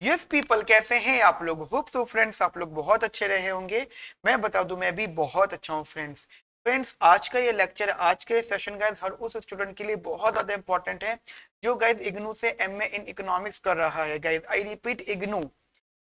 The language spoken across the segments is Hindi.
यस पीपल, कैसे हैं आप लोग? होप सो फ्रेंड्स आप लोग बहुत अच्छे रहे होंगे। मैं बता दूं, मैं भी बहुत अच्छा हूं फ्रेंड्स। फ्रेंड्स, आज का ये लेक्चर, आज के सेशन गाइस हर उस स्टूडेंट के लिए बहुत ज्यादा इंपॉर्टेंट है जो गाइस इग्नू से एमए इन इकोनॉमिक्स कर रहा है। Guys I repeat, IGNOU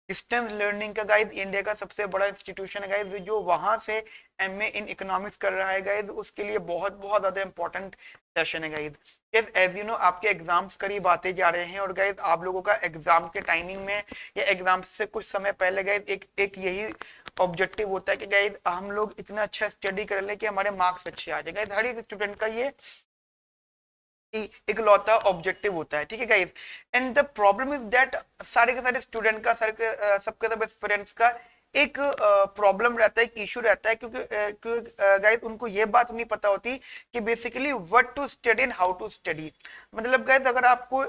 distance learning का गाइस इंडिया का सबसे बड़ा इंस्टीट्यूशन है गाइस, जो वहां से एमए इन इकोनॉमिक्स कर रहा है गाइस, उसके लिए बहुत बहुत ज्यादा इंपॉर्टेंट सेशन है guys. Guys as you know, आपके एग्जाम्स करीब आते जा रहे हैं और गाइस आप लोगों का एग्जाम के टाइमिंग में या एग्जाम से कुछ समय पहले गाइस एक यही ऑब्जेक्टिव होता है कि गाइस हम लोग इतना अच्छा स्टडी कर ले कि हमारे मार्क्स अच्छे आ जाए। गाइस हर एक स्टूडेंट का ये इकलौता ऑब्जेक्टिव होता है, ठीक है guys. And the problem is that सारे के सारे स्टूडेंट का, सबके सब स्टूडेंट्स का एक प्रॉब्लम रहता है, एक इशू रहता है, क्योंकि गाइस उनको ये बात नहीं पता होती कि basically what to study and how to study. मतलब गाइस अगर आपको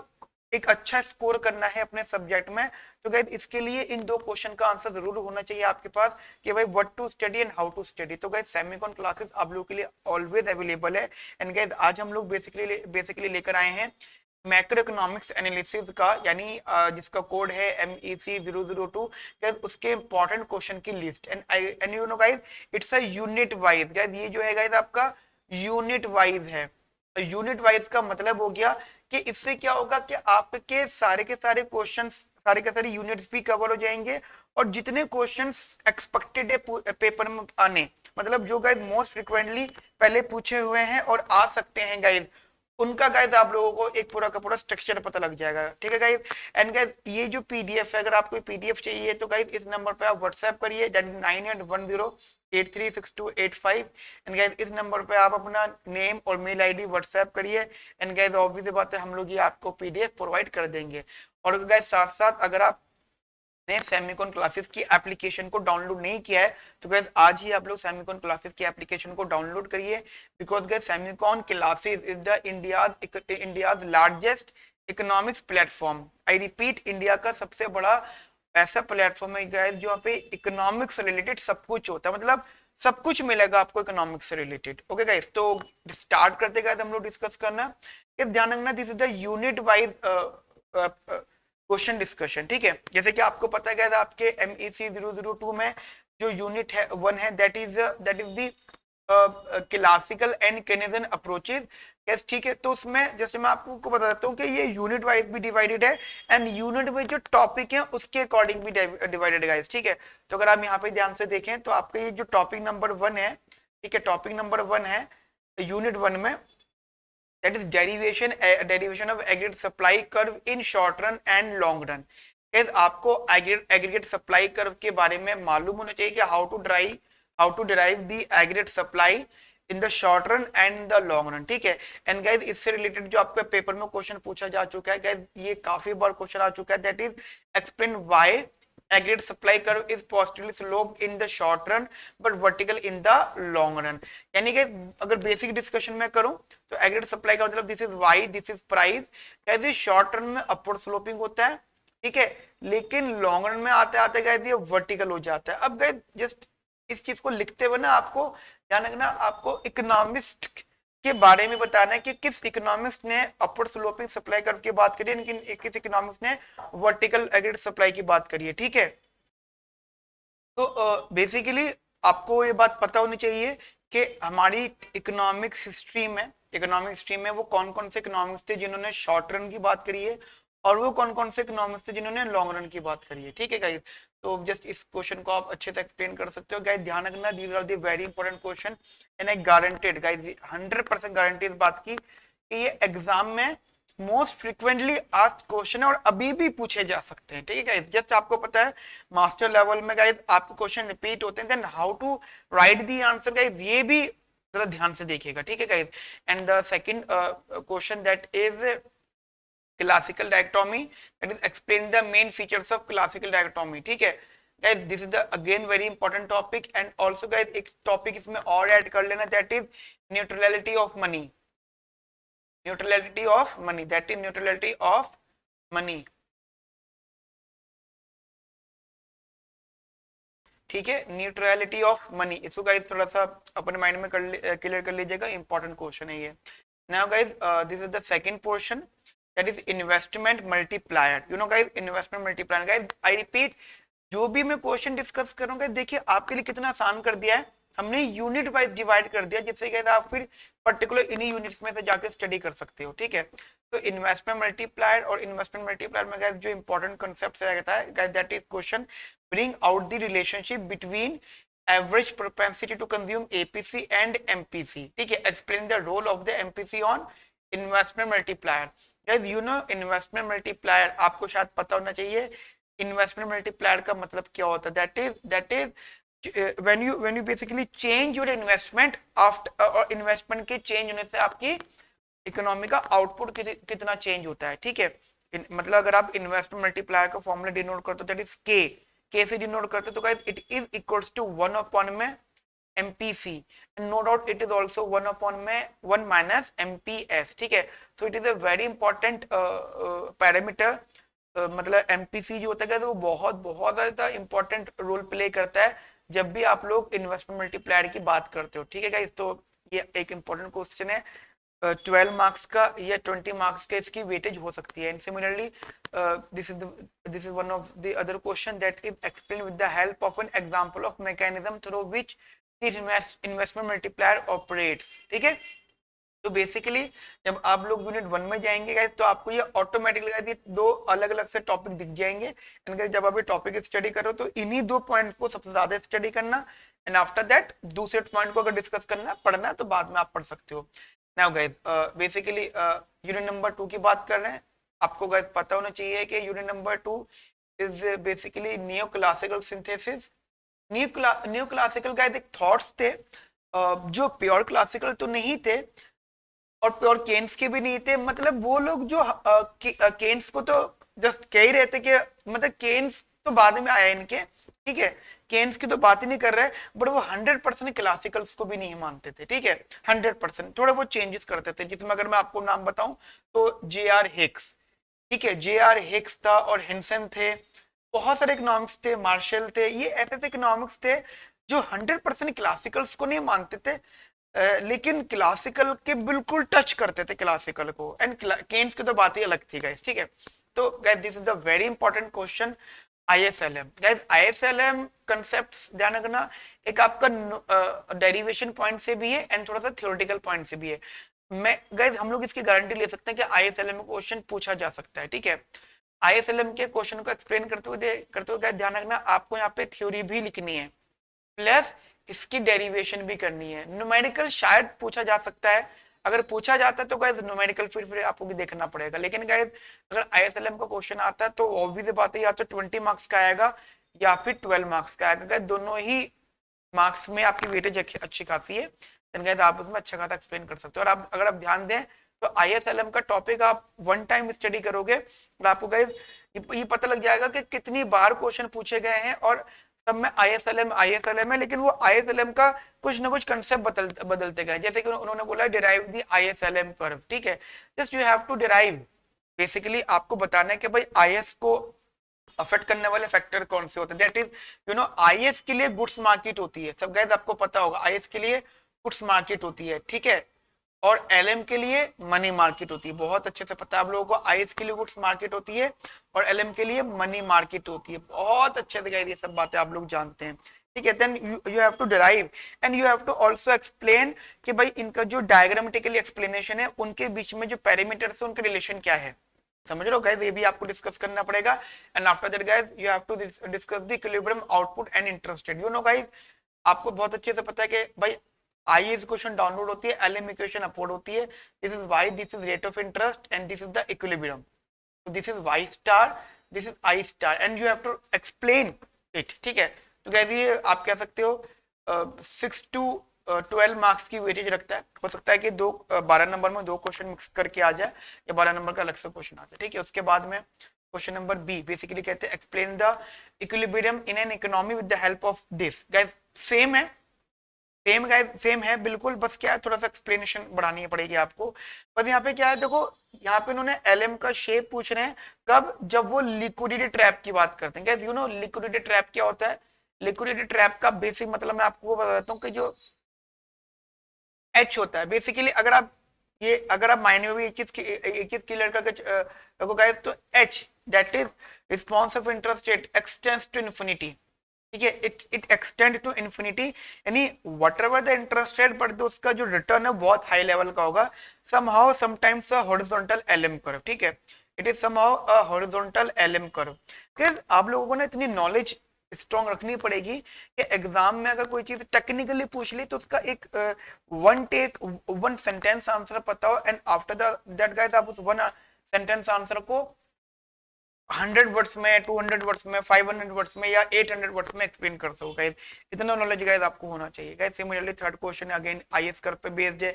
एक अच्छा स्कोर करना है अपने सब्जेक्ट में, तो गाइस इसके लिए इन दो क्वेश्चन का आंसर जरूर होना चाहिए आपके पास कि भाई what to study and how to study. तो गाइस सेमिकॉन क्लासेस आप लोगों के लिए ऑलवेज अवेलेबल है। एंड गाइस आज हम लोग बेसिकली लेकर आए हैं मैक्रो इकोनॉमिक्स एनालिसिस का, यानी जिसका कोड है MEC 002। गाइस उसके इंपॉर्टेंट क्वेश्चन की list, and you know guys it's a unit wise. Guys ये जो है गाइस आपका यूनिट वाइज है। यूनिट वाइज का मतलब हो गया कि इससे क्या होगा कि आपके सारे के सारे क्वेश्चंस, सारे के सारे यूनिट्स भी कवर हो जाएंगे, और जितने क्वेश्चंस एक्सपेक्टेड है पेपर में आने, मतलब जो गाइस मोस्ट फ्रिक्वेंटली पहले पूछे हुए हैं और आ सकते हैं गाइस, उनका गाइस आप लोगों को एक पूरा का पूरा स्ट्रक्चर पता लग जाएगा, ठीक है गाइस। एंड गाइस ये जो पीडीएफ है, अगर आपको पीडीएफ चाहिए तो गाइस इस नंबर पे आप व्हाट्सएप करिए, दैट इज 9810836285। एंड गाइस इस नंबर पे आप अपना नेम और मेल आईडी व्हाट्सएप करिए। एंड गाइस ऑब्वियस बात है, हम लोग ये आपको पीडीएफ प्रोवाइड कर देंगे। और गाइस साथ साथ अगर आप ने सेमिकॉन क्लासेस की एप्लीकेशन को डाउनलोड नहीं किया है, तो गाइस आज ही आप लोग सेमिकॉन क्लासेस की एप्लीकेशन को डाउनलोड करिए, because guys semicon classes is the India's largest economics platform. I repeat, India का सबसे बड़ा ऐसा प्लेटफॉर्म है गाइस जहाँ पे इकोनॉमिक्स से रिलेटेड सब कुछ होता है, मतलब सब कुछ मिलेगा आपको इकोनॉमिक्स से रिलेटेड। ओके गाइस, तो स्टार्ट करते गाइस हम लोग डिस्कस करना। ध्यान रखना, this is the unit wise question discussion, ठीक है। जैसे कि आपको पता है आपके MEC 002 में जो यूनिट है 1 है, that is the classical and Canadian approaches. Yes, ठीक है। तो उसमें जैसे मैं आपको बता देता हूँ कि ये यूनिट वाइज भी डिवाइडेड है, एंड यूनिट में जो टॉपिक है उसके अकॉर्डिंग भी डिवाइडेड है, ठीक है। तो अगर आप यहाँ पे ध्यान से देखें तो आपका ये जो टॉपिक नंबर 1 है, ठीक है, टॉपिक नंबर 1 है यूनिट 1 में, that is derivation of aggregate supply curve in short run and long run। guys आपको aggregate supply curve के बारे में मालूम होना चाहिए कि how to derive the aggregate supply in the short run and the long run, ठीक है। एंड गाइस इससे रिलेटेड जो आपके पेपर में क्वेश्चन पूछा जा चुका है गाइस, ये काफी बार क्वेश्चन आ चुका है, that is explain why aggregate supply curve is positively sloped in the short run but vertical in the long run। यानी कि अगर बेसिक डिस्कशन में करूं तो एग्रीगेट सप्लाई का मतलब this is Y, this is price. कैसे शॉर्ट रन में अपवर्ड स्लोपिंग होता है, ठीक है, लेकिन लॉन्ग रन में आते आते गए ये वर्टिकल हो जाता है। अब गए जस्ट इस चीज को लिखते हुए ना आपको ध्यान रखना, आपको इकोनॉमिस्ट के बारे में बताना है कि किस इकोनॉमिस्ट ने अपवर्ड स्लोपिंग सप्लाई कर्व की बात करी है, लेकिन किस इकोनॉमिस्ट ने वर्टिकल एग्रीगेट सप्लाई की बात करी है, ठीक है। तो बेसिकली आपको ये बात पता होनी चाहिए कि हमारी इकोनॉमिक्स हिस्ट्री में वो कौन कौन से इकोनॉमिक्स थे जिन्होंने शॉर्ट रन की बात करी है, और वो कौन कौन से इकोनॉमिक्स थे जिन्होंने लॉन्ग रन की बात करी है, ठीक है गाइस। तो जस्ट इस क्वेश्चन को आप अच्छे से एक्सप्लेन कर सकते हो गाइस। ध्यान रखना, these are the very important question, and I guaranteed guys 100% guarantee इस बात की कि ये एग्जाम में मोस्ट फ्रिक्वेंटली आस्क्ड क्वेश्चन है और अभी भी पूछे जा सकते हैं, ठीक है गाइस। जस्ट आपको पता है मास्टर लेवल में गाइस आपके क्वेश्चन रिपीट होते हैं, then how to write the answer guys, ये भी जरा ध्यान से देखिएगा, ठीक है guys. And the second question that is classical dichotomy, that is explain the main features of classical dichotomy, ठीक है guys. This is the again very important topic. And also guys एक टॉपिक इसमें और ऐड कर लेना, that is neutrality of money, neutrality of money, that is neutrality of money, ठीक है, न्यूट्रलिटी ऑफ मनी। इसको गाइस थोड़ा सा अपने माइंड में क्लियर कर लीजिएगा, इंपॉर्टेंट क्वेश्चन है ये। Now guys this is the second portion, that is investment multiplier, you know guys, investment multiplier. Guys I repeat, जो भी मैं क्वेश्चन डिस्कस करूंगा, देखिए आपके लिए कितना आसान कर दिया है, हमने यूनिट वाइज डिवाइड कर दिया, जिससे कहते आप फिर पर्टिकुलर इन्हीं यूनिट्स में से जाकर स्टडी कर सकते हो, ठीक है। तो इन्वेस्टमेंट मल्टीप्लायर और इन्वेस्टमेंट मल्टीप्लायर में गाइस जो इंपॉर्टेंट कॉन्सेप्ट रहता है guys, that is question bring out the relationship between average propensity to consume APC and MPC, ठीक है। Explain the role of the MPC on investment multiplier. Guys you know investment multiplier आपको शायद पता होना चाहिए, इन्वेस्टमेंट मल्टीप्लायर का मतलब क्या होता है। That is when you basically change your investment after और इन्वेस्टमेंट के चेंज होने से आपकी इकोनॉमी का आउटपुट कितना चेंज होता है, ठीक है। मतलब अगर आप इन्वेस्टमेंट मल्टीप्लायर का फॉर्मूला डिनोट करते हो दैट इज के से डिनोट करते हो, तो guys it is equals to 1 upon में MPC, no doubt it is also 1 upon में 1 माइनस MPS, ठीक है। So it is a very important parameter, मतलब MPC जो होता है वो बहुत बहुत ज्यादा इंपॉर्टेंट रोल प्ले करता है जब भी आप लोग इन्वेस्टमेंट मल्टीप्लायर की बात करते हो, ठीक है गाइस। तो ये एक इंपॉर्टेंट क्वेश्चन है, 12 मार्क्स का या 20 मार्क्स का इसकी वेटेज हो सकती है। And similarly this is one of the other question that is explain with the help of an example of mechanism through which this investment multiplier operates, ठीक है। तो बेसिकली जब आप लोग यूनिट 1 में जाएंगे गाइस, तो आपको ये ऑटोमेटिकली दो अलग अलग से टॉपिक दिख जाएंगे। एंड जब आप ये टॉपिक स्टडी करो तो इन्हीं दो पॉइंट्स को सबसे ज्यादा स्टडी करना, एंड आफ्टर दैट दूसरे पॉइंट को अगर डिस्कस करना पढ़ना तो बाद में आप पढ़ सकते हो। Now guys basically unit number 2 की बात कर रहे हैं। आपको गाइस पता होना चाहिए कि unit number 2 is basically new classical synthesis. New classical guys एक थॉट्स थे जो प्योर क्लासिकल तो नहीं थे और प्योर केन्स के भी नहीं थे। मतलब वो लोग जो केन्स को तो जस्ट कह ही रहे थे कि मतलब केन्स तो बाद में आया इनके, ठीक है, केन्स की तो बात ही नहीं कर रहे, बट वो 100% क्लासिकल्स को भी नहीं मानते थे, ठीक है। 100% थोड़ा वो चेंजेस करते थे, जिसमें अगर मैं आपको नाम बताऊं तो J.R. हिक्स, ठीक है, J.R. हिक्स था और हिंसन थे, बहुत सारे इकोनॉमिक्स थे, मार्शल थे, ये ऐसे इकोनॉमिक्स थे जो 100% क्लासिकल्स को नहीं मानते थे, लेकिन क्लासिकल के बिल्कुल टच करते थे क्लासिकल को। एंड केन्स की तो बात ही अलग थी गाइस, ठीक है। तो guys this is the very important question ISLM। Guys ISLM concepts ध्यान रखना, एक आपका डेरिवेशन पॉइंट से भी है एंड थोड़ा सा थ्योरेटिकल पॉइंट से भी है। मैं गाइस हम लोग इसकी गारंटी ले सकते हैं कि ISLM में क्वेश्चन पूछा जा सकता है, ठीक है। ISLM के क्वेश्चन को एक्सप्लेन करते हुए गाइस ध्यान रखना, आपको यहाँ पे थ्योरी भी लिखनी है प्लस इसकी डेरिवेशन भी करनी है। न्यूमेरिकल शायद पूछा जा सकता है, अगर पूछा जाता है तो गाइस न्यूमेरिकल फिर आपको भी देखना पड़ेगा। लेकिन गाइस अगर ISLM का क्वेश्चन आता है तो ऑब्वियस बात है, या तो 20 मार्क्स का आएगा या फिर 12 मार्क्स का आएगा। गाइस दोनों ही मार्क्स में आपकी वेटेज अच्छी खासी है, गाइस आप उसमें अच्छा खासा एक्सप्लेन कर सकते हो। और आप अगर आप ध्यान दें तो ISLM का टॉपिक आप 1 टाइम स्टडी करोगे और आपको गाइस ये पता लग जाएगा कि कितनी बार क्वेश्चन पूछे गए हैं, और सब में ISLM है, लेकिन वो ISLM का कुछ ना कुछ कंसेप्ट बदलते गए। जैसे कि उन्होंने बोला डिराइव द ISLM कर्व, ठीक है। Just you have to derive, basically आपको बताना है कि भाई IS को अफेक्ट करने वाले फैक्टर कौन से होते हैं। That is you know IS के लिए गुड्स मार्केट होती है, सब गाइस आपको पता होगा IS के लिए गुड्स मार्केट होती है, ठीक है। और LM के लिए मनी मार्केट होती है, बहुत अच्छे से पता है आप लोगों को। IS के लिए गुड्स मार्केट होती है और LM के लिए मनी मार्केट होती है, बहुत अच्छे से गाइस ये सब बातें आप लोग जानते हैं, ठीक है। Then you have to derive and you have to also explain कि भाई इनका जो डायग्रामेटिकली एक्सप्लेनेशन है, उनके बीच में जो पैरामीटर्स है उनके रिलेशन क्या है, समझ रहे हो गाइस, ये भी आपको डिस्कस करना पड़ेगा। And after that guys you have to discuss the equilibrium output and interest rate. You know guys आपको बहुत अच्छे से पता है कि भाई IS इक्वेशन डाउनलोड होती है, LM इक्वेशन अपलोड होती है। This is Y, this is rate of interest and this is the equilibrium. So this is Y star, this is I star and you have to explain it, ठीक है। तो गाइस ये आप कह सकते हो 6 to 12 मार्क्स की वेटेज रखता है। हो सकता है कि 12 नंबर में 2 क्वेश्चन मिक्स करके आ जाए या 12 नंबर का अलग से क्वेश्चन आ जाए, ठीक है। उसके बाद में क्वेश्चन नंबर B बेसिकली कहते हैं explain the equilibrium in an economy with the help of this. Guys same है, सेम है बिल्कुल, बस क्या है थोड़ा सा एक्सप्लेनेशन बढ़ानी पड़ेगी आपको। पर यहाँ पे क्या है देखो, यहाँ पे इन्होंने LM का शेप पूछ रहे हैं कब, जब वो लिक्विडिटी ट्रैप की बात करते हैं। यू नो लिक्विडिटी ट्रैप क्या होता है, लिक्विडिटी ट्रैप का बेसिक मतलब मैं आपको बताता हूँ कि जो H होता है, बेसिकली अगर आप ये अगर आप मायने में भी एक चीज क्लियर करके रखो गाइस, तो H that is response of interest rate extends to infinity, ठीक है, इट एक्सटेंड टू इन्फिनिटी, यानी whatever the interest rate, but उसका जो रिटर्न है बहुत हाई लेवल का होगा, somehow sometimes a horizontal LM curve, ठीक है, it is somehow a horizontal LM curve. Guys आप लोगों को ना इतनी नॉलेज स्ट्रॉन्ग रखनी पड़ेगी कि एग्जाम में अगर कोई चीज टेक्निकली पूछ ली तो उसका एक वन सेंटेंस आंसर पता हो, एंड आफ्टर दैट गाइस आप उस वन सेंटेंस आंसर को 100 वर्ड्स में, 200 वर्ड्स में, 500 वर्ड्स में या 800 वर्ड्स में एक्सप्लेन कर सको गाइस, इतना नॉलेज गाइस आपको होना चाहिए guys. Similarly third question again IAS curve पे बेस्ड है,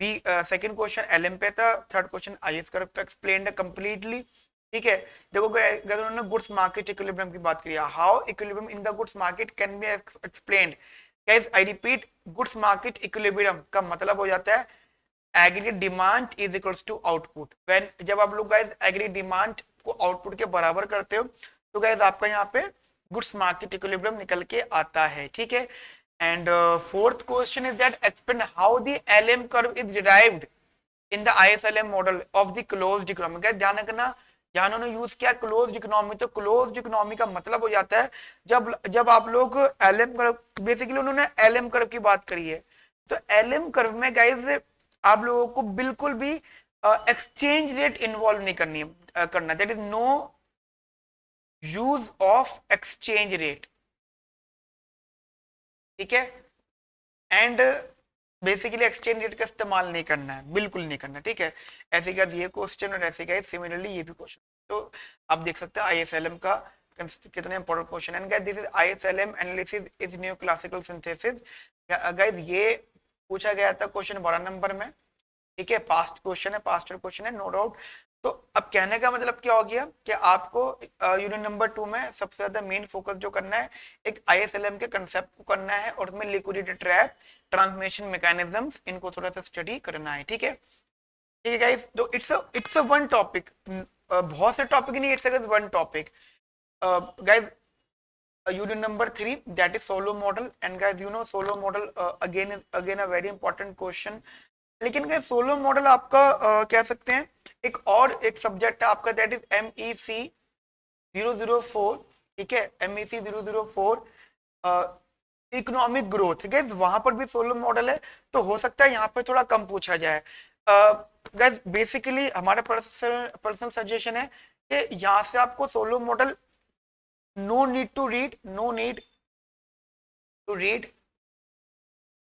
बी सेकंड क्वेश्चन एलएम पे था, थर्ड क्वेश्चन आईएएस कर्व पे एक्सप्लेन्ड है कंप्लीटली, ठीक है। देखो गाइस उन्होंने गुड्स मार्केट इक्विलिब्रियम की बात की है, how equilibrium in the goods market can be explained. Guys I repeat, goods market equilibrium का मतलब हो जाता है aggregate demand is equals to output. When जब आप लोग गाइस एग्रीगेट डिमांड को आउटपुट के बराबर करते हो तो गाइस आपका यहाँ पे गुड्स मार्केट इक्विलिब्रियम निकल के आता है, ठीक है। And fourth question is that explain how the LM curve is derived in the ISLM model of the closed economy. Guys ध्यान रखना, जहां उन्होंने यूज किया क्लोज्ड इकोनॉमी, तो क्लोज्ड इकोनॉमी का मतलब हो जाता है जब आप लोग एलएम कर्व, बेसिकली उन्होंने एलएम कर्व की बात करी है, तो एलएम कर्व में गाइस आप लोगों को बिल्कुल भी एक्सचेंज रेट इन्वॉल्व नहीं करना, that is no use of exchange rate, ठीक है। एंड बेसिकली एक्सचेंज रेट का इस्तेमाल नहीं करना है, बिल्कुल नहीं करना, ठीक है। ऐसे का ये क्वेश्चन और ऐसे का सिमिलरली ये भी क्वेश्चन, तो आप देख सकते हैं आईएसएलएम का कितने इंपॉर्टेंट क्वेश्चन है। This is ISLM analysis is new classical synthesis. Guys ये पूछा गया था क्वेश्चन 12 नंबर में, ठीक है, पास्ट क्वेश्चन है, पास्ट क्वेश्चन है नो डाउट। तो अब कहने का मतलब क्या हो गया कि आपको यूनिट नंबर 2 में सबसे ज्यादा मेन फोकस जो करना है एक आईएसएलएम के कंसेप्ट को करना है, और उसमें लिक्विडिटी ट्रैप, ट्रांसमिशन मैकेनिज्म्स, इनको थोड़ा सा स्टडी करना है, ठीक है, ठीक है गाइस। तो इट्स अ वन टॉपिक, बहुत से टॉपिक नहीं, it's one topic guys. unit number 3 that is solo model, and guys you know solo model again a very important question। लेकिन क्या सोलो मॉडल आपका कह सकते हैं एक और एक सब्जेक्ट है आपका, दैट इज MEC 004, ठीक है, MEC 004 इकोनॉमिक ग्रोथ, ठीक है, वहां पर भी सोलो मॉडल है, तो हो सकता है यहाँ पे थोड़ा कम पूछा जाए। गाइस बेसिकली हमारा पर्सनल सजेशन है कि यहाँ से आपको solo model no need to read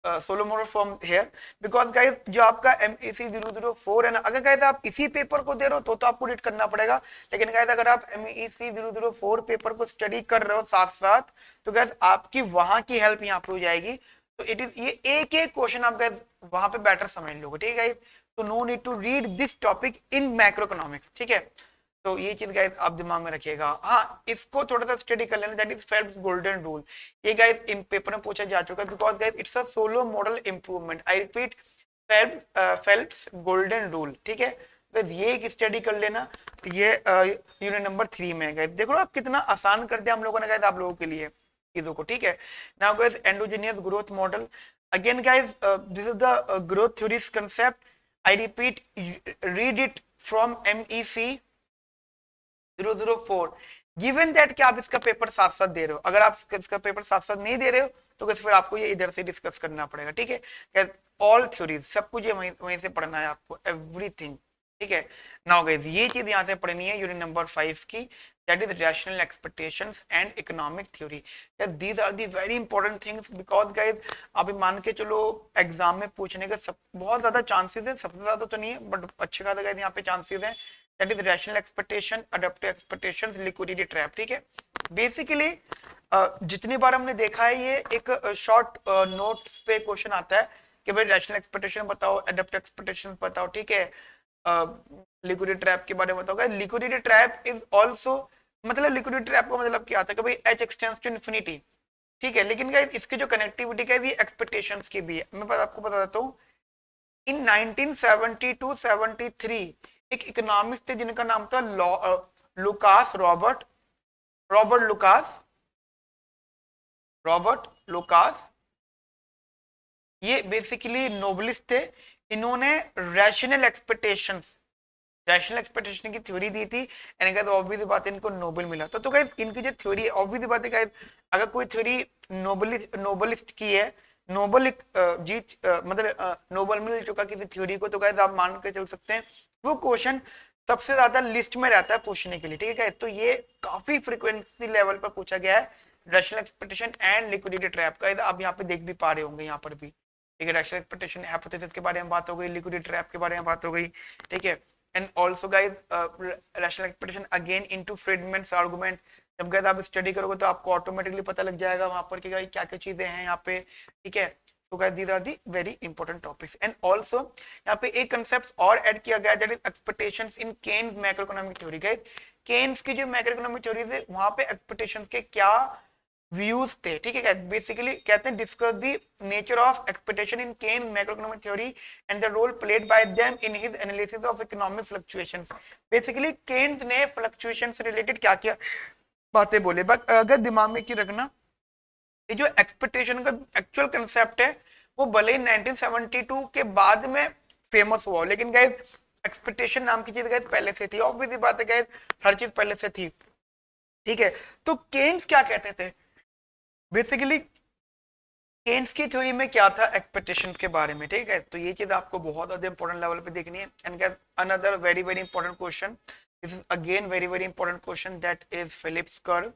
solo model from here, because guys जो आपका MEC 004 है ना, अगर गाइस आप इसी पेपर को दे रहे हो तो आपको रीड करना पड़ेगा, लेकिन गाइस अगर आप MEC 004 पेपर को स्टडी कर रहे हो साथ साथ, तो गाइस आपकी वहां की हेल्प यहाँ पे हो जाएगी। तो इट इज ये एक एक क्वेश्चन आप गाइस वहां पे बेटर समझ लोगे, ठीक है गाइस। तो no need to read this topic in macro economics, ठीक है, तो ये चीज गाइस आप दिमाग में रखिएगा। हाँ, इसको थोड़ा सा स्टडी कर लेना, that is Phelps golden rule, ये गाइस इन पेपर में पूछा जा चुका है, because guys it's a Solow model improvement, I repeat Phelps golden rule, ठीक है, गाइस ये एक स्टडी कर लेना। ये यूनिट नंबर 3 में गाइस देखो आप कितना आसान कर दिया हम लोगों ने गाइस आप लोगों के लिए चीजों को, ठीक है। Now guys endogenous growth model, again guys this is the growth theories concept, I repeat read it from MEC 004, given that कि आप इसका पेपर साथ साथ दे रहे हो, अगर आप इसका पेपर साथ साथ नहीं दे रहे हो तो फिर आपको ये इधर से डिस्कस करना पड़ेगा, ठीक है। ऑल थ्योरीज सब कुछ वहीं से पढ़ना है आपको, एवरीथिंग, ठीक है। नाउ गाइस ये चीज यहाँ से पढ़नी है यूनिट नंबर 5 की, that is rational expectations and economic theory. These are the very important things, because guys अभी मान के चलो एग्जाम में पूछने के सब बहुत ज्यादा चांसेस है, सबसे ज्यादा तो नहीं है बट अच्छे खासा गाइस यहाँ पे चांसेस है, that is rational expectation, adoptive expectations, liquidity trap, ठीक है। बेसिकली जितनी बार हमने देखा है ये एक शॉर्ट नोट्स पे क्वेश्चन आता है कि भाई रैशनल एक्सपेक्टेशन बताओ, अडॉप्टिव एक्सपेक्टेशंस बताओ, ठीक है, लिक्विडिटी ट्रैप के बारे में बताओ। लिक्विडिटी ट्रैप इज आल्सो, मतलब लिक्विडिटी ट्रैप का मतलब क्या आता है कि भाई H एक्सटेंड्स टू इन्फिनिटी, ठीक है, लेकिन गाइस इसकी जो कनेक्टिविटी है भी एक्सपेक्टेशंस की भी है। मैं आपको बता देता हूँ, इन 1972-73 एक इकोनॉमिस्ट थे जिनका नाम था लुकास रॉबर्ट लुकास। ये बेसिकली नोबलिस्ट थे, इन्होंने रैशनल एक्सपेक्टेशन की थ्योरी दी थी, एंड गाइस ऑब्वियस बात है इनको नोबेल मिला था। तो गाइस इनकी जो थ्योरी है, ऑब्वियस बात है गाइस, अगर कोई थ्योरी नोबलिस्ट की है, नोबल मतलब नोबल मिल चुका किसी थ्योरी को, तो गाइस आप मान के चल सकते हैं वो क्वेश्चन सबसे ज्यादा लिस्ट में रहता है पूछने के लिए, ठीक है गाइस। तो ये काफी फ्रीक्वेंसी लेवल पर पूछा गया है, rational expectation and liquidity trap का। आप यहाँ पे देख भी पा रहे होंगे यहाँ पर भी, ठीक है। रैशनल एक्सपेक्टेशन हाइपोथेसिस के बारे में बात हो गई, लिक्विडिटी ट्रैप के बारे में बात हो गई, ठीक है। And also guys rational expectation again into Friedman's argument. जब गाइस आप स्टडी करोगे तो आपको ऑटोमेटिकली पता लग जाएगा वहां पर कि क्या क्या चीजें हैं यहाँ पे, ठीक है। तो guys these are the very important topics. And also यहाँ पे एक कंसेप्ट और ऐड किया गया, that is expectations in Keynes macro economic theory. Guys Keynes की जो मैक्रो इकोनॉमिक थ्योरी है वहां पे एक्सपेक्टेशंस के क्या व्यूज थे, ठीक है। बेसिकली कहते हैं discuss the nature of expectation in Keynes macroeconomic theory and the role played by them in his analysis of economic fluctuations. Basically Keynes ने फ्लक्चुएशन से रिलेटेड क्या क्या बातें बोले, बट अगर दिमाग में की रखना, ये जो एक्सपेक्टेशन का एक्चुअल कंसेप्ट है वो भले ही 1972 के बाद में फेमस हुआ, लेकिन गाइस एक्सपेक्टेशन नाम की चीज गाइस पहले से थी, ऑब्वियसली बात है गाइस, हर चीज पहले से थी, ठीक है। तो केन्स क्या कहते थे, बेसिकली केन्स की थ्योरी में क्या था एक्सपेक्टेशंस के बारे में, ठीक है। तो ये चीज आपको बहुत ज्यादा इंपॉर्टेंट लेवल पे देखनी है। And another very very important question, this is again very very important question, that is Phillips curve,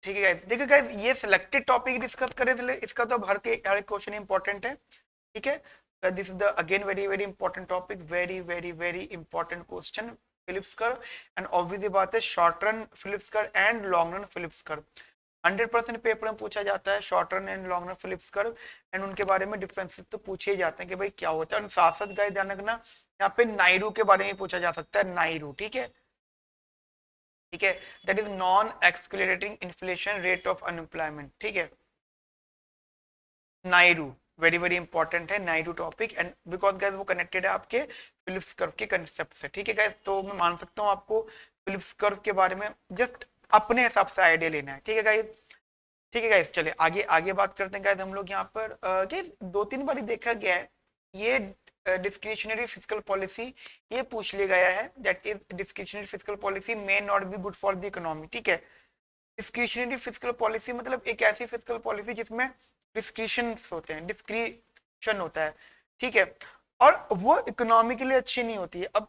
ठीक है। देखिए गाइस ये सिलेक्टेड टॉपिक डिस्कस करे थे, इसका तो हर एक क्वेश्चन इंपॉर्टेंट है, ठीक है। This is the again very very important topic, very very very important question, Phillips curve. And obviously बात है short run Phillips curve and long run Phillips curve 100% paper में पूछा जाता है, short run and long run Phillips curve, and उनके बारे में डिफरेंसेस तो पूछे ही जाते हैं कि भाई क्या होता है। और साथ साथ गाइस ध्यान रखना यहाँ पे नायरू के बारे में पूछा जा सकता है, नायरू, ठीक है, ठीक है। That is non accelerating inflation rate of unemployment, ठीक है। नायरू वेरी वेरी इंपॉर्टेंट है, NAIRU topic, and because guys वो कनेक्टेड है आपके फिलिप्स कर्व के कंसेप्ट से, ठीक है गाइस। तो मैं मान सकता हूँ आपको फिलिप्स कर्व के बारे में जस्ट अपने हिसाब से आइडिया लेना है, ठीक है गाइस, ठीक है गाइस। चलिए आगे आगे बात करते हैं गाइस। हम लोग यहाँ पर दो तीन बार देखा गया है ये डिस्क्रिशनरी फिस्कल पॉलिसी, ये पूछ लिया गया है, that is discretionary fiscal policy may not be good for the economy, ठीक है। डिस्क्रिशनरी फिस्कल पॉलिसी मतलब एक ऐसी फिस्कल पॉलिसी जिसमें डिस्क्रिशंस होते हैं, डिस्क्रिशन होता है, ठीक है, और वो इकोनॉमी के लिए अच्छी नहीं होती है। अब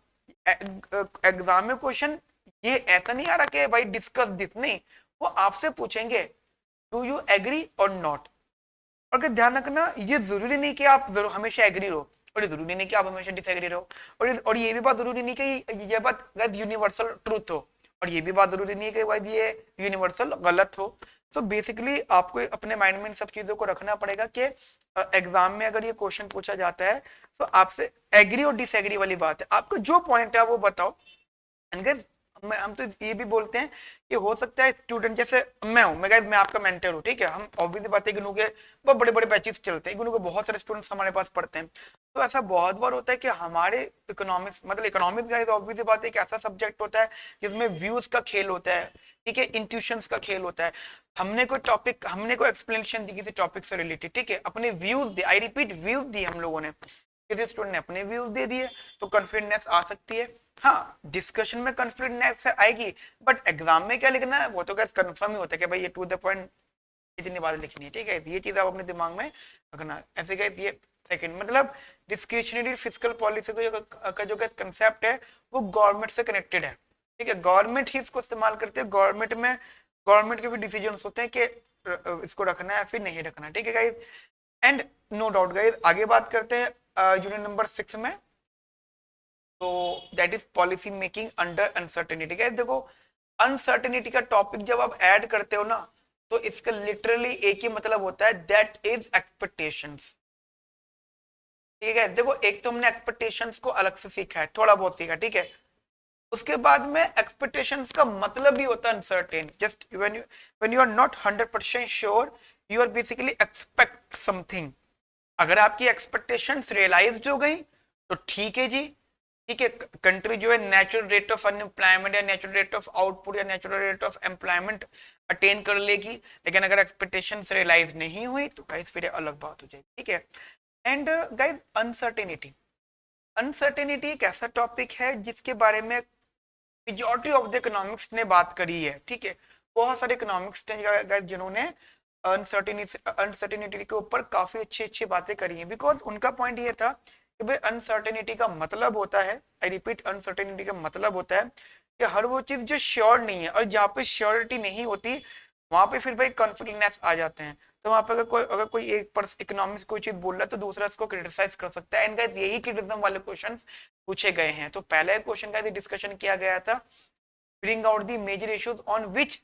एग्जाम में क्वेश्चन ये ऐसा नहीं आ रहा कि भाई डिस्कस दिस, नहीं, वो आपसे पूछेंगे डू यू एग्री और नॉट। और ध्यान रखना ये जरूरी नहीं कि आप हमेशा एग्री रहो, और ये जरूरी नहीं कि आप हमेशा डिसएग्री रहो, और ये भी बात जरूरी नहीं कि ये बात यूनिवर्सल ट्रूथ हो, और ये भी बात जरूरी नहीं है कि भाई ये यूनिवर्सल गलत हो। तो बेसिकली आपको अपने माइंड में इन सब चीजों को रखना पड़ेगा कि एग्जाम में अगर ये क्वेश्चन पूछा जाता है तो आपसे एग्री और डिसएग्री वाली बात है, आपको जो पॉइंट है वो बताओ। एंड हम तो ये भी बोलते हैं कि हो सकता है स्टूडेंट जैसे मैं हूँ, मैं आपका मेंटर हूँ, ठीक है। हम ऑब्वियसली बात है इग्नू के बहुत बड़े बड़े बैचेस चलते हैं, इग्नू के बहुत सारे स्टूडेंट्स हमारे पास पढ़ते हैं। तो ऐसा बहुत बार होता है कि हमारे इकोनॉमिक्स मतलब इकोनॉमिक्स का ऑब्वियसली बात है एक ऐसा सब्जेक्ट होता है जिसमें व्यूज का खेल होता है, ठीक है, इंट्यूशंस का खेल होता है। हमने कोई एक्सप्लेनेशन दी किसी टॉपिक से रिलेटेड, ठीक है, अपने व्यूज दिए, आई रिपीट व्यूज दिए हम लोगों ने, किसी स्टूडेंट ने अपने व्यूज दे दिए, तो कॉन्फिडेंस आ सकती है। हाँ डिस्कशन में कॉन्फिडेंस आएगी, बट एग्जाम में क्या लिखना है वो तो क्या कंफर्म ही होता है कि भाई ये टू द पॉइंट इतनी बात लिखनी है, ठीक है। ये चीज आप अपने दिमाग में रखना। ऐसे क्या ये सेकंड मतलब डिस्क्रिशनरी फिस्कल पॉलिसी का जो कंसेप्ट है वो गवर्नमेंट से कनेक्टेड है, ठीक है। गवर्नमेंट ही इसको इस्तेमाल करते हैं, गवर्नमेंट के भी डिसीजन होते हैं कि इसको रखना है फिर नहीं रखना, ठीक है guys. And no doubt guys आगे बात करते हैं यूनिट नंबर 6 में, तो that is policy making under uncertainty. Guys देखो अनसर्टेनिटी का टॉपिक जब आप ऐड करते हो ना तो इसका लिटरली एक ही मतलब होता है, दैट इज एक्सपेक्टेशंस, ठीक है। देखो एक तो हमने एक्सपेक्टेशंस को अलग से सीखा है, थोड़ा बहुत सीखा, ठीक है। उसके बाद में एक्सपेक्टेशंस का मतलब ही होता है uncertain, just when you are not 100% sure, you are basically expect something. अगर आपकी एक्सपेक्टेशंस रियलाइज हो गई तो ठीक है जी, ठीक है। कंट्री जो है नेचुरल रेट ऑफ अनएम्प्लॉयमेंट या नेचुरल रेट ऑफ आउटपुट या natural rate of employment attain कर लेगी, लेकिन अगर एक्सपेक्टेशंस रियलाइज नहीं हुई तो गाइस फिर अलग बात हो जाएगी, ठीक है। एंड गाइस अनसर्टेनिटी, अनसर्टेनिटी एक ऐसा टॉपिक है जिसके बारे में मेजॉरिटी ऑफ द इकोनॉमिक्स ने बात करी है, ठीक है। बहुत सारे इकोनॉमिक्स ने जिन्होंने अनसर्टेनिटी के ऊपर काफी अच्छी अच्छी बातें करी हैं, बिकॉज उनका पॉइंट ये था कि भाई अनसर्टेनिटी का मतलब होता है, आई रिपीट, अनसर्टेनिटी का मतलब होता है कि हर वो चीज जो श्योर नहीं है, और जहाँ पे श्योरिटी नहीं होती वहां पे फिर भाई कॉन्फिडेंस आ जाते हैं। तो वहां पे अगर कोई एक इकोनॉमिक्स कोई चीज बोल रहा है तो दूसरा इसको क्रिटिसाइज कर सकता है, एंड गाइस यही क्रिटिसिज्म वाले क्वेश्चन पूछे गए हैं। तो पहले क्वेश्चन का डिस्कशन किया गया था, bring out the major issues on which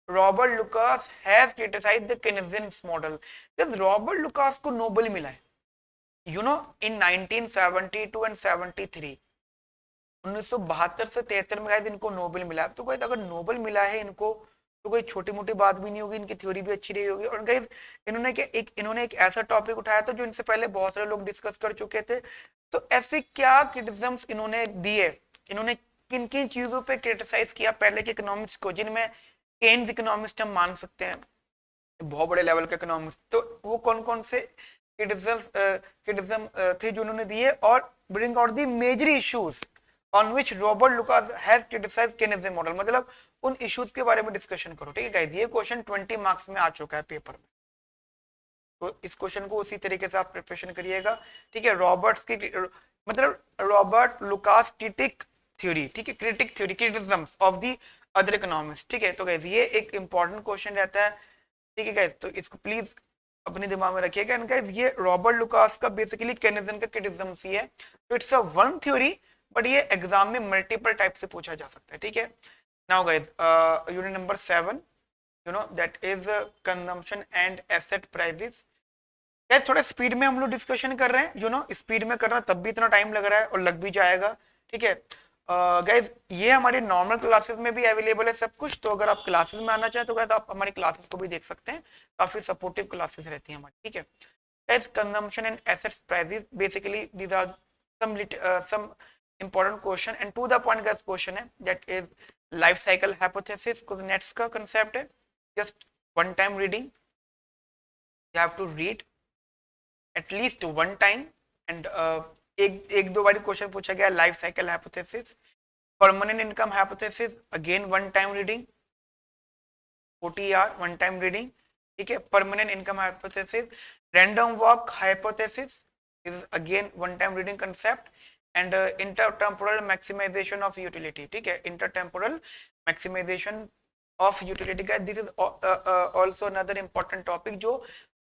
Robert Lucas has criticized the Keynesian model। जब रॉबर्ट लुकास को नोबेल मिला है, in 1972 एंड 73, 1972 से 73 में शायद इनको नोबेल मिला। तो कोई अगर नोबेल मिला है इनको तो कोई छोटी मोटी बात भी नहीं होगी, इनकी थ्योरी भी अच्छी रही होगी। और गाइस इन्होंने एक ऐसा टॉपिक उठाया था जो इनसे पहले बहुत सारे लोग डिस्कस कर चुके थे। तो ऐसे क्या क्रिटिसिज्म्स इन्होंने दिए, इन्होंने किन किन चीजों पे क्रिटिसाइज किया पहले के इकोनॉमिक्स को, जिनमें केन्स इकोनॉमिस्ट हम मान सकते हैं, बहुत बड़े लेवल के इकोनॉमिस्ट। तो वो कौन कौन से क्रिटिसिज्म थे जो उन्होंने दिए, और bring out the major issues on which Robert Lucas has criticised Keynesian model, मतलब उन इश्यूज के बारे में डिस्कशन करो, ठीक है गाइस। ये क्वेश्चन 20 मार्क्स में आ चुका है पेपर में, तो इस क्वेश्चन को उसी तरीके से आप प्रिपरेशन करिएगा, ठीक है। मतलब रॉबर्ट लुकास क्रिटिक थ्योरी, ठीक है, critic theory, criticisms of the other economist, ठीक है। तो गाइस ये एक इंपॉर्टेंट क्वेश्चन रहता है, ठीक है गाइस। तो इसको प्लीज अपने दिमाग में रखिएगा। ये रॉबर्ट लुकास का बेसिकली केनेजियन का क्रिटिसिज्म ही है। तो it's a one theory, but ये एग्जाम में मल्टीपल टाइप से पूछा जा सकता है, ठीक है। Now guys unit number 7, that is consumption and asset prices. यार थोड़ा स्पीड में हम लोग डिस्कशन कर रहे हैं, स्पीड में कर रहे हैं, तब भी इतना टाइम लग रहा है और लग भी जाएगा, ठीक है। गाइस ये हमारे नॉर्मल क्लासेस में भी अवेलेबल है सब कुछ, तो अगर आप क्लासेस में आना चाहें तो गाइस आप हमारी क्लासेस को भी देख सकते हैं, काफी सपोर्टिव क्लासेस रहती हैं हमारी, ठीक है। Guys consumption and assets prices, basically these are some important question, and to the point guys question है, that is life cycle hypothesis, कुछ नेट्स का कंसेप्ट है, just one time reading, you have to read at least one time, and एक दो बार क्वेश्चन पूछा गया life cycle hypothesis. Permanent income hypothesis, again one time reading, OTR one time reading, ठीक है। Permanent income hypothesis, random walk hypothesis is again one time reading concept, and intertemporal maximisation of utility, ठीक है, इंटरटेम्पोरल मैक्सिमाइजेशन ऑफ यूटिलिटी का this is also another important topic जो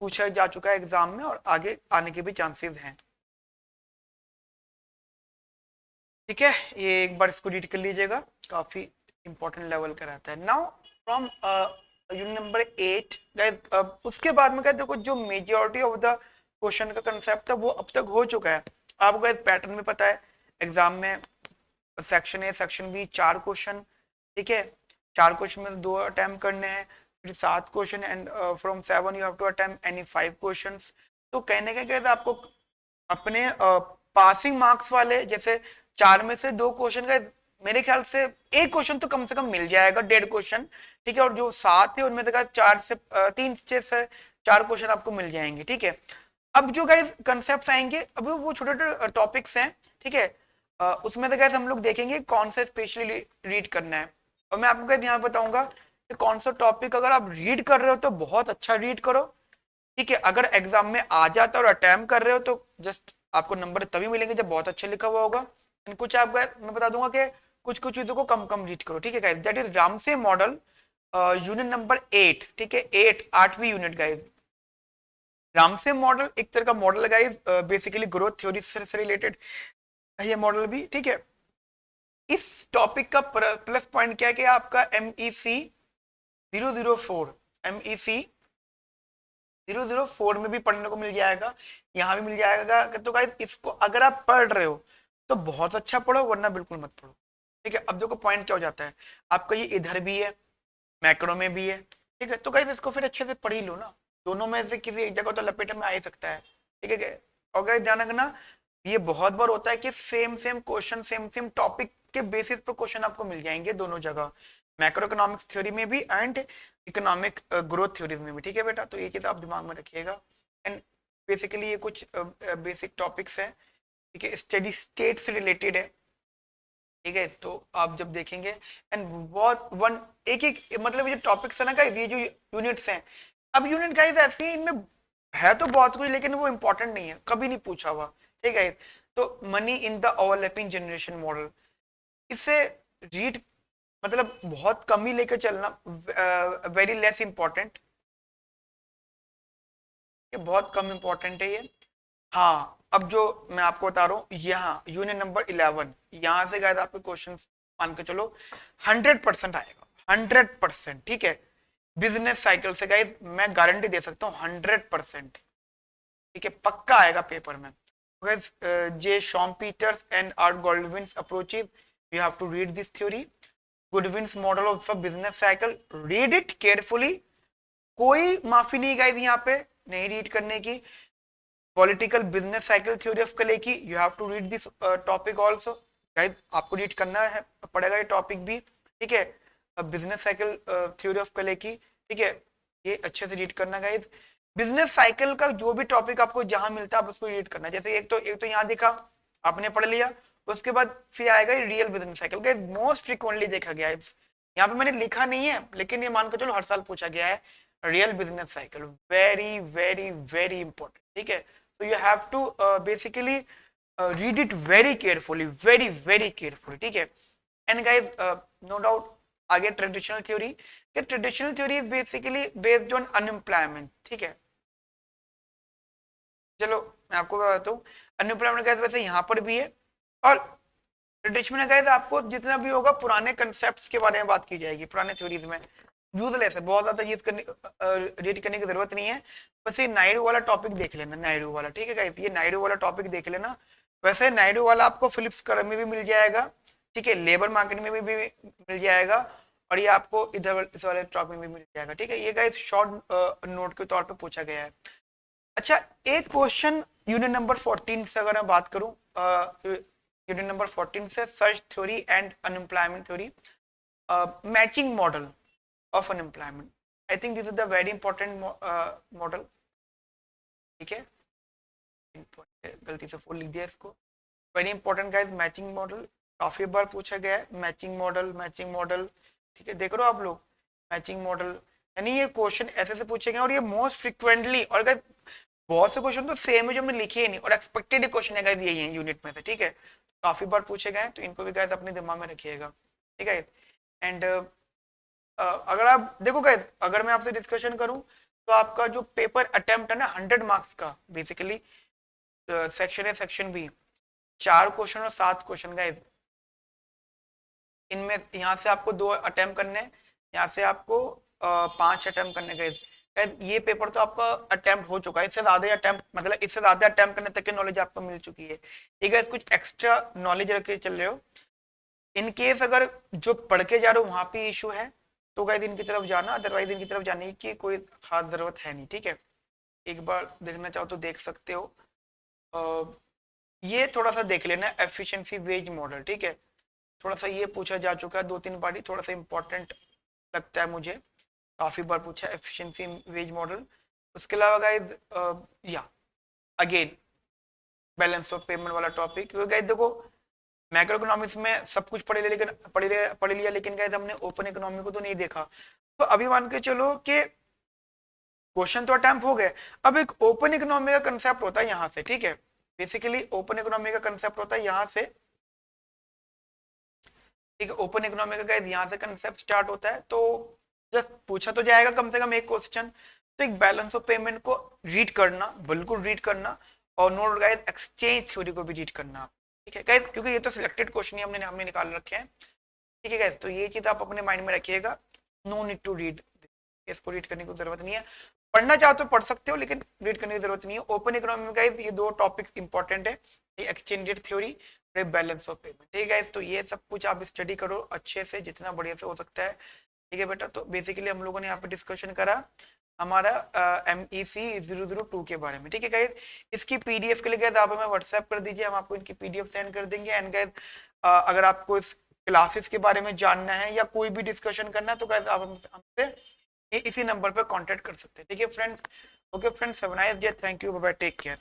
पूछा जा चुका है एग्जाम में और आगे आने के भी चांसेस हैं, ठीक है। ये एक बार इसको रीड कर लीजिएगा, काफी इंपॉर्टेंट लेवल का रहता है। Now from unit number 8 guys, उसके बाद में देखो जो मेजॉरिटी ऑफ द क्वेश्चन का कंसेप्ट था वो अब तक हो चुका है। आपको गाइस पैटर्न में पता है, एग्जाम में section A section B 4 question, ठीक है, 4 क्वेश्चन में 2 अटेम्प्ट करने हैं, फिर 7 question, and from 7 you have to attempt any 5 questions. तो कहने का क्या था, आपको अपने पासिंग मार्क्स वाले जैसे 4 में से 2 क्वेश्चन का मेरे ख्याल से एक क्वेश्चन तो कम से कम मिल जाएगा, 1.5 क्वेश्चन, ठीक है। और जो 7 है उनमें से 3 से 4 क्वेश्चन आपको मिल जाएंगे, ठीक है। अब जो गाइस कंसेप्ट्स आएंगे, अब वो छोटे छोटे टॉपिक्स हैं, ठीक है। उसमें से गाइस हम लोग देखेंगे कौन सा स्पेशली रीड करना है, और मैं आपको गाइस यहाँ बताऊंगा कि कौन सा टॉपिक अगर आप रीड कर रहे हो तो बहुत अच्छा रीड करो, ठीक है। अगर एग्जाम में आ जाता और अटेम्प्ट कर रहे हो तो जस्ट आपको नंबर तभी मिलेंगे जब बहुत अच्छा लिखा हुआ होगा। कुछ आप मैं बता दूंगा कि कुछ कुछ चीजों को कम कम रीड करो, ठीक है guys. That is Ramsay model, unit number 8, ठीक है, 8वीं यूनिट गाइस। रामसे मॉडल एक तरह का model guys, basically growth theory से रिलेटेड ये मॉडल भी, ठीक है। इस टॉपिक का प्लस पॉइंट क्या है कि आपका MEC 004 MEC 004 में भी पढ़ने को मिल जाएगा, यहाँ भी मिल जाएगा। तो गाइस इसको अगर आप पढ़ रहे हो तो बहुत अच्छा पढ़ो, वरना बिल्कुल मत पढ़ो, ठीक है। अब देखो पॉइंट क्या हो जाता है, आपका ये इधर भी है, मैक्रो में भी है, ठीक है। तो गाइस इसको फिर अच्छे से पढ़ ही लो ना, दोनों में से किसी एक जगह तो लपेटे में आ ही सकता है, ठीक है। और गाइस ध्यान रखना, ये बहुत बार होता है कि same same question same same topic के बेसिस पर क्वेश्चन आपको मिल जाएंगे दोनों जगह, मैक्रो इकोनॉमिक्स थ्योरी में भी एंड इकोनॉमिक ग्रोथ थ्योरीज में भी, ठीक है बेटा। तो ये चीज आप दिमाग में रखिएगा। एंड बेसिकली ये कुछ बेसिक टॉपिक्स हैं, ठीक है, स्टडी स्टेट से रिलेटेड है, ठीक है। तो आप जब देखेंगे एंड बहुत वन एक एक मतलब ये टॉपिक्स है ना गाइस, ये जो यूनिट्स हैं, अब यूनिट गाइस ऐसे हैं, इनमें है तो बहुत कुछ लेकिन वो इंपॉर्टेंट नहीं है, कभी नहीं पूछा हुआ, ठीक है। तो money in the overlapping generation model, इससे रीड मतलब बहुत कम ही लेकर चलना, वेरी लेस इंपॉर्टेंट, ये बहुत कम इंपॉर्टेंट है ये। हाँ, अब जो मैं आपको बता रहा हूँ, यहाँ यूनिट नंबर 11, यहाँ से गाइस आपके क्वेश्चन मान के चलो 100% आएगा, 100%, ठीक है। बिजनेस साइकिल से गाइस मैं गारंटी दे सकता हूँ 100%, ठीक है, पक्का आएगा पेपर में। J Schumpeter's and R Goodwin's approaches, you have to read this theory, Goodwin's model of business cycle, read it carefully, कोई माफी नहीं गाइस यहाँ पे नहीं रीड करने की। Political business cycle theory of Kalecki की, you have to read this topic also, guys आपको रीड करना है पड़ेगा ये टॉपिक भी, ठीक है। Business cycle theory of Kalecki की, ठीक है, ये अच्छे से रीड करना गाइस। बिजनेस साइकिल का जो भी टॉपिक आपको जहां मिलता है आप उसको रीड करना, जैसे एक तो यहाँ दिखा आपने पढ़ लिया, उसके बाद फिर आएगा real business cycle, guys most frequently देखा गया है, यहाँ पे मैंने लिखा नहीं है लेकिन ये मान के चलो हर साल पूछा गया है, real business cycle, very very very important, ठीक है। So you have to basically read it very carefully, very very carefully, ठीक है। And guys, no doubt आगे ट्रेडिशनल थ्योरी, कि traditional theory is basically based on unemployment, ठीक है। चलो मैं आपको बताता हूँ, अनएम्प्लॉयमेंट गाइस वैसे यहाँ पर भी है, और ट्रेडिशनल गाइस आपको जितना भी होगा पुराने कंसेप्ट के बारे में बात की जाएगी, पुराने थ्योरीज में यूजलेस है, बहुत ज्यादा यूज करने रीड करने की जरूरत नहीं है। बस ये नायडू वाला टॉपिक देख लेना, नायडू वाला, ठीक है गाइस, ये नायडू वाला टॉपिक देख लेना। वैसे नायडू वाला आपको फिलिप्स कर में भी मिल जाएगा, ठीक है, लेबर मार्केट में भी मिल जाएगा, और ये आपको इधर इस वाले टॉपिक में भी मिल जाएगा, ठीक है। ये गाइस शॉर्ट नोट के तौर पर पूछा गया है। अच्छा, एक क्वेश्चन यूनिट नंबर 14 से अगर मैं बात करूं, यूनिट नंबर 14 से search theory and unemployment theory, matching model of unemployment, I think this is the very important model, ठीक है, गलती से फुल लिख दिया इसको, very important guys, matching model काफी बार पूछा गया है, मैचिंग मॉडल, मैचिंग मॉडल, ठीक है, देख रहे हो आप लोग, मैचिंग मॉडल, यानी ये क्वेश्चन ऐसे से पूछे गए और ये मोस्ट फ्रिक्वेंटली, और गाइस बहुत से क्वेश्चन तो सेम है जो हमने लिखे ही नहीं, और एक्सपेक्टेड क्वेश्चन है गाइस यही है यूनिट में से, ठीक है, काफी बार पूछे गए तो इनको भी गाइस अपने दिमाग में रखिएगा, ठीक है। एंड अगर आप देखो गाइस, अगर मैं आपसे डिस्कशन करूं तो आपका जो पेपर अटेम्प्ट है ना 100 मार्क्स का, बेसिकली सेक्शन है, सेक्शन बी, 4 क्वेश्चन और 7 क्वेश्चन गाइस, इनमें यहाँ से आपको 2 अटेम्प्ट करने, यहाँ से आपको 5 अटेम्प्ट करने गाइस। ये पेपर तो आपका अटेम्प्ट हो चुका है, इससे ज्यादा अटेम्प्ट मतलब इससे ज्यादा अटेम्प्ट करने तक की नॉलेज आपको मिल चुकी है, ये गाइस कुछ एक्स्ट्रा नॉलेज रख के चल रहे हो। इन केस अगर जो पढ़ के जा रहे हो वहां पे इशू है तो गाइस इनकी तरफ जाना, अदरवाइज इनकी तरफ जाने की कोई खास जरूरत है नहीं, ठीक है। एक बार देखना चाहो तो देख सकते हो, ये थोड़ा सा देख लेना, एफिशिएंसी वेज मॉडल, ठीक है, थोड़ा सा ये पूछा जा चुका है 2-3 बार, थोड़ा सा इंपॉर्टेंट लगता है मुझे, काफी बार पूछा एफिशिएंसी वेज मॉडल। उसके अलावा गाइस या अगेन बैलेंस ऑफ पेमेंट वाला टॉपिक, गाइस देखो मैक्रो इकोनॉमिक्स में सब कुछ पढ़ लिया लेकिन गाइस हमने ओपन इकोनॉमी को तो नहीं देखा। तो अभी मान के चलो कि क्वेश्चन तो अटेम्प्ट हो गए, अब एक ओपन इकोनॉमी का कंसेप्ट होता है यहाँ से, ठीक है, बेसिकली ओपन इकोनॉमी का कंसेप्ट होता है यहाँ से, ठीक है, ओपन इकोनॉमी का गाइस यहाँ से कंसेप्ट स्टार्ट होता है। तो जस्ट पूछा तो जाएगा कम से कम एक क्वेश्चन, तो एक बैलेंस ऑफ पेमेंट को रीड करना, बिल्कुल रीड करना, और नोट गाइस एक्सचेंज थ्योरी को भी रीड करना, ठीक है गाइस, क्योंकि ये तो सिलेक्टेड क्वेश्चन ही हमने निकाल रखे हैं, ठीक है गाइस, तो ये चीज आप अपने माइंड में रखिएगा, नो नीड टू रीड, इसको रीड करने की जरूरत नहीं है, पढ़ना चाहो तो पढ़ सकते हो लेकिन रीड करने की जरूरत नहीं है। ओपन इकोनॉमी में गाइस ये 2 टॉपिक्स इंपॉर्टेंट है, exchange rate theory, balance of payment, ठीक है, तो ये सब कुछ आप स्टडी करो अच्छे से जितना बढ़िया से हो सकता है, ठीक है बेटा। तो बेसिकली हम लोगों ने यहाँ पे डिस्कशन करा हमारा MEC 002 के बारे में, ठीक है गाइस, इसकी पीडीएफ के लिए गाइस आप हमें व्हाट्सएप कर दीजिए, हम आपको इनकी पीडीएफ सेंड कर देंगे। एंड गाइस अगर आपको इस क्लासेस के बारे में जानना है या कोई भी डिस्कशन करना है तो गाइस आप हमसे इसी नंबर पर कांटेक्ट कर सकते हैं, ठीक है friends. Okay friends, have a nice day, thank you, bye bye, take care.